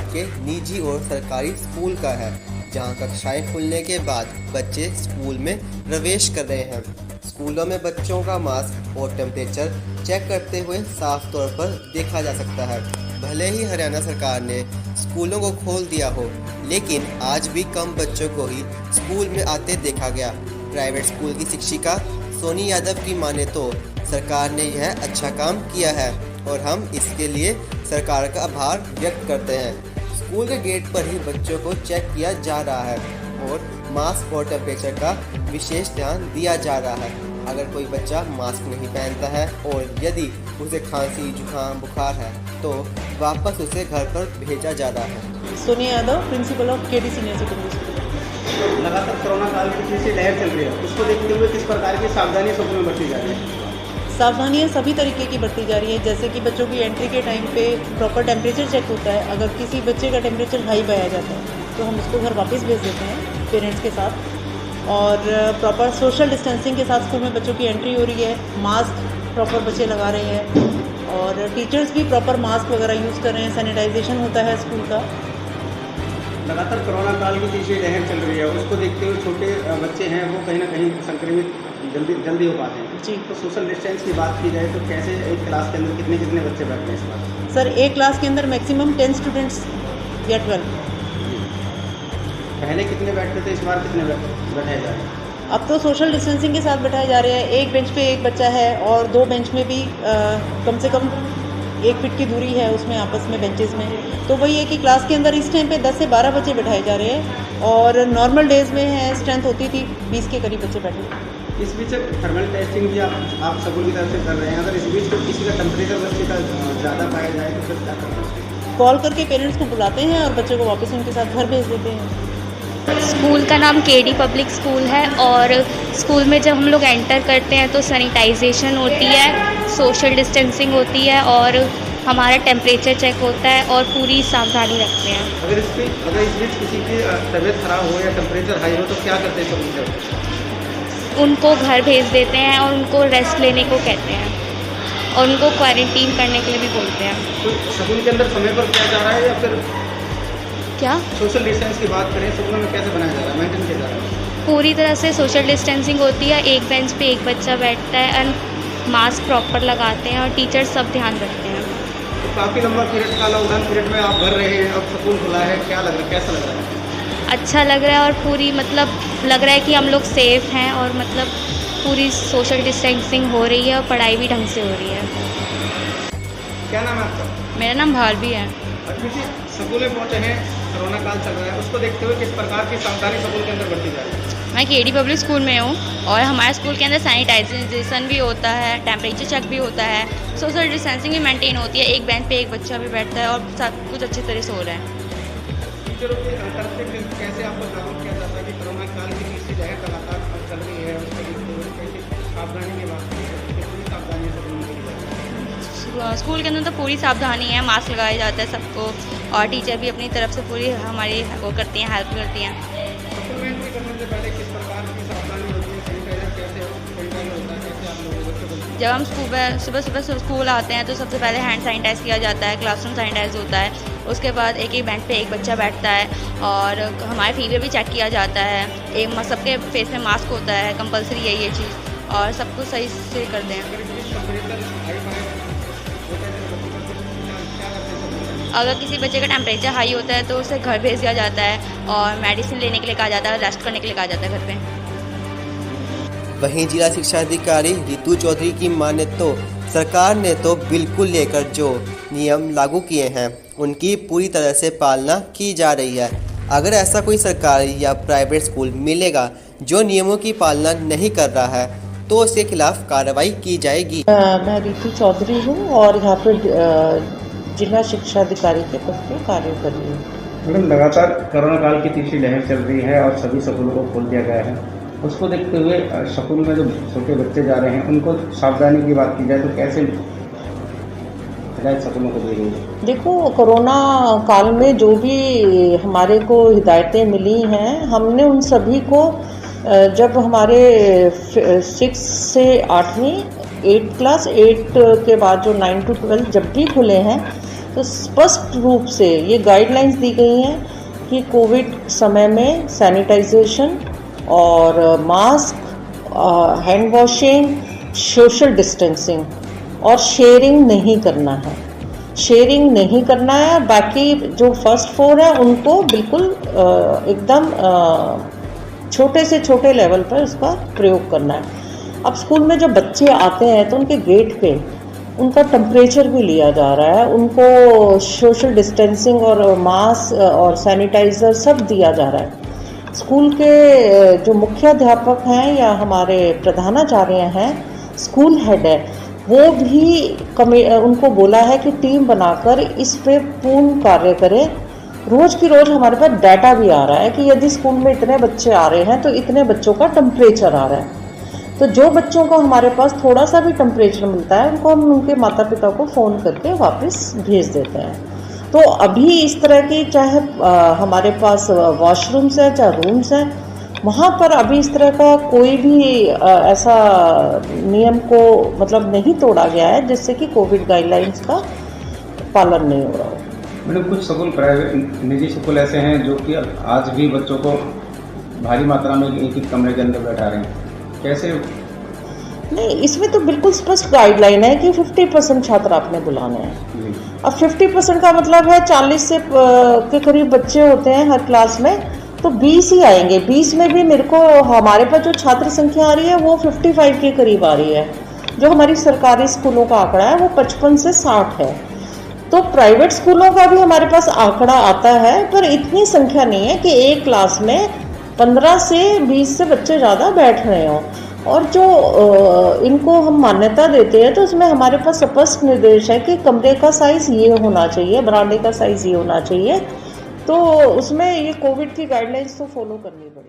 के निजी और सरकारी स्कूल का है, जहां कक्षाएं खुलने के बाद बच्चे स्कूल में प्रवेश कर रहे हैं। स्कूलों में बच्चों का मास्क और टेम्परेचर चेक करते हुए साफ तौर पर देखा जा सकता है। भले ही हरियाणा सरकार ने स्कूलों को खोल दिया हो, लेकिन आज भी कम बच्चों को ही स्कूल में आते देखा गया। प्राइवेट स्कूल की शिक्षिका सोनी यादव की माने तो सरकार ने यह अच्छा काम किया है और हम इसके लिए सरकार का आभार व्यक्त करते हैं। स्कूल के गेट पर ही बच्चों को चेक किया जा रहा है और मास्क और टेम्परेचर का विशेष ध्यान दिया जा रहा है। अगर कोई बच्चा मास्क नहीं पहनता है और यदि उसे खांसी, जुकाम, बुखार है तो वापस उसे घर पर भेजा जा रहा है। Sonia Yadav, principle of KD senior secondary school. लगातार कोरोना काल की तीसरी लहर चल रही है, उसको देखते हुए किस प्रकार की सावधानियां स्कूल में बरती जा रही है? सावधानियाँ सभी तरीके की बरती जा रही है, जैसे कि बच्चों की एंट्री के टाइम पे प्रॉपर टेम्परेचर चेक होता है। अगर किसी बच्चे का टेम्परेचर हाई पाया जाता है तो हम उसको घर वापस भेज देते हैं पेरेंट्स के साथ, और प्रॉपर सोशल डिस्टेंसिंग के साथ स्कूल में बच्चों की एंट्री हो रही है। मास्क प्रॉपर बच्चे लगा रहे हैं और टीचर्स भी प्रॉपर मास्क वगैरह यूज़ कर रहे हैं। सैनिटाइजेशन होता है स्कूल का। लगातार कोरोना काल की तीसरी लहर चल रही है, उसको देखते हुए छोटे बच्चे हैं वो कहीं ना कहीं संक्रमित जल्दी हो पाते हैं जी। तो सोशल डिस्टेंस की बात की जाए तो कैसे एक क्लास के अंदर कितने बच्चे बैठते हैं इस बात? सर, एक क्लास के अंदर मैक्सिमम 10 स्टूडेंट्स या 12। पहले कितने बैठते थे, इस बार कितने बैठाए जा रहे हैं? अब तो सोशल डिस्टेंसिंग के साथ बैठाए जा रहे हैं। एक बेंच पे एक बच्चा है और 2 बेंच में भी कम से कम 1 फीट की दूरी है उसमें आपस में बेंचेस में। तो वही है कि क्लास के अंदर इस टाइम पे 10 से 12 बच्चे बैठाए जा रहे हैं और नॉर्मल डेज में है स्ट्रेंथ होती थी 20 के करीब बच्चे बैठे। इस बीच थर्मल टेस्टिंग भी आप स्कूल की तरफ से कर रहे हैं, अगर इस बीच किसी का टेम्परेचर बच्चे का ज़्यादा पाया जाए तो फिर क्या करना है? कॉल करके पेरेंट्स को बुलाते हैं और बच्चे को वापस उनके साथ घर भेज देते हैं। स्कूल का नाम केडी पब्लिक स्कूल है और स्कूल में जब हम लोग एंटर करते हैं तो सैनिटाइजेशन होती है, सोशल डिस्टेंसिंग होती है और हमारा टेम्परेचर चेक होता है और पूरी सावधानी रखते हैं। अगर इस बीच किसी की तबीयत खराब हो या टेम्परेचर हाई हो तो क्या करते हैं सब? उनको घर भेज देते हैं और उनको रेस्ट लेने को कहते हैं और उनको क्वारंटीन करने के लिए भी बोलते हैं। तो स्कूल के अंदर समय पर किया जा रहा है या फिर क्या सोशल डिस्टेंस की बात करें स्कूल में कैसे बनाया जा रहा है, मेंटेन किया जा रहा है? पूरी तरह से सोशल डिस्टेंसिंग होती है, एक बेंच पे एक बच्चा बैठता है और मास्क प्रॉपर लगाते हैं और टीचर सब ध्यान रखते हैं। तो काफ़ी लंबा पीरियड का लॉकडाउन पीरियड में आप भर रहे हैं, अब स्कूल खुला है, क्या लग रहा है, कैसा लग रहा है? अच्छा लग रहा है और पूरी मतलब लग रहा है कि हम लोग सेफ़ हैं और मतलब पूरी सोशल डिस्टेंसिंग हो रही है और पढ़ाई भी ढंग से हो रही है। क्या नाम है आपका? मेरा नाम भारवी है। किसी स्कूल में पहुँचे हैं, कोरोना काल चल रहा है, उसको देखते हुए किस प्रकार की सावधानी स्कूल के अंदर बरती जा रही है? मैं केडी पब्लिक स्कूल में हूँ और हमारे स्कूल के अंदर सैनिटाइजेशन भी होता है, टेम्परेचर चेक भी होता है, सोशल डिस्टेंसिंग भी मेंटेन होती है। एक बेंच पे एक बच्चा भी बैठता है और सब कुछ अच्छी तरह से हो रहा है। टीचरों की तरफ से कैसे आपको जागरूक किया जाता है कि कोरोना काल की तीसरी लहर लगातार चल रही है, उसको देखते हुए कैसे सावधानी की बात की है, कितनी सावधानी से की जाती है? स्कूल के अंदर तो पूरी सावधानी है, मास्क लगाया जाता है सबको और टीचर भी अपनी तरफ से पूरी हमारी वो करती हैं, हेल्प करती हैं। सप्लीमेंट्री करने से पहले किस प्रकार की सावधानी होती है, सैनिटाइजर कैसे सैनिटाइज होता है, कैसे आप लोगों को बच्चों को? जब हम सुबह स्कूल आते हैं तो सबसे पहले हैंड सैनिटाइज़ किया जाता है, क्लासरूम सैनिटाइज होता है। उसके बाद एक एक बेंच पे एक बच्चा बैठता है और हमारा फीवर भी चेक किया जाता है। एक सबके फेस में मास्क होता है, कंपलसरी है ये चीज़, और सब कुछ सही से करते हैं। अगर किसी बच्चे का टेम्परेचर हाई होता है तो उसे घर भेज दिया जाता है और मेडिसिन लेने के लिए कहा जाता है, रेस्ट करने के लिए कहा जाता है घर पे। वहीं जिला शिक्षा अधिकारी रितु चौधरी की माने तो सरकार ने तो बिल्कुल लेकर जो नियम लागू किए हैं उनकी पूरी तरह से पालना की जा रही है। अगर ऐसा कोई सरकारी या प्राइवेट स्कूल मिलेगा जो नियमों की पालना नहीं कर रहा है तो उसके खिलाफ कार्रवाई की जाएगी। मैं रितु चौधरी हूँ और यहाँ पर जिला शिक्षा अधिकारी के पद पर कार्य कर रही हूँ। मैडम, लगातार कोरोना काल की तीसरी लहर चल रही है और सभी स्कूलों को खोल दिया गया है, उसको देखते हुए स्कूल में जो छोटे बच्चे जा रहे हैं उनको सावधानी की बात की जाए तो कैसे हिदायत स्कूलों को दी गई है? देखो, कोरोना काल में जो भी हमारे को हिदायतें मिली हैं, हमने उन सभी को जब हमारे 6 से 8वीं 8 क्लास 8 के बाद जो 9 to 12 जब भी खुले हैं तो स्पष्ट रूप से ये गाइडलाइंस दी गई हैं कि कोविड समय में सैनिटाइजेशन और mask, hand washing, social distancing और शेयरिंग नहीं करना है। शेयरिंग नहीं करना है। बाकी जो फर्स्ट फ्लोर है उनको बिल्कुल एकदम छोटे से छोटे लेवल पर उसका प्रयोग करना है। अब स्कूल में जब बच्चे आते हैं तो उनके गेट पे उनका टेम्परेचर भी लिया जा रहा है, उनको सोशल डिस्टेंसिंग और मास्क और सैनिटाइज़र सब दिया जा रहा है। स्कूल के जो मुख्याध्यापक हैं या हमारे प्रधानाचार्य हैं, स्कूल हेड है, वो भी उनको बोला है कि टीम बनाकर इस पे पूर्ण कार्य करें। रोज़ की रोज़ हमारे पास डाटा भी आ रहा है कि यदि स्कूल में इतने बच्चे आ रहे हैं तो इतने बच्चों का टेम्परेचर आ रहा है। तो जो बच्चों को हमारे पास थोड़ा सा भी टेम्परेचर मिलता है उनको हम उनके माता पिता को फ़ोन करके वापस भेज देते हैं। तो अभी इस तरह की चाहे हमारे पास वॉशरूम्स हैं चाहे रूम्स हैं, वहाँ पर अभी इस तरह का कोई भी ऐसा नियम को मतलब नहीं तोड़ा गया है जिससे कि कोविड गाइडलाइंस का पालन नहीं हो रहा हो। मैडम, कुछ स्कूल प्राइवेट निजी स्कूल ऐसे हैं जो कि आज भी बच्चों को भारी मात्रा में एक ही कमरे के अंदर बैठा रहे हैं, कैसे? नहीं, इसमें तो बिल्कुल स्पष्ट गाइडलाइन है कि 50% छात्र आपने बुलाने हैं। अब 50% का मतलब है 40 से के करीब बच्चे होते हैं हर क्लास में, तो 20 ही आएंगे। 20 में भी मेरे को हमारे पास जो छात्र संख्या आ रही है वो 55 के करीब आ रही है। जो हमारी सरकारी स्कूलों का आंकड़ा है वो 55 से 60 है। तो प्राइवेट स्कूलों का भी हमारे पास आंकड़ा आता है, पर इतनी संख्या नहीं है कि एक क्लास में 15 से 20 से बच्चे ज़्यादा बैठ रहे हों। और जो इनको हम मान्यता देते हैं तो उसमें हमारे पास स्पष्ट निर्देश है कि कमरे का साइज़ ये होना चाहिए, बरामदे का साइज़ ये होना चाहिए। तो उसमें ये कोविड की गाइडलाइंस तो फॉलो करनी पड़ेगी।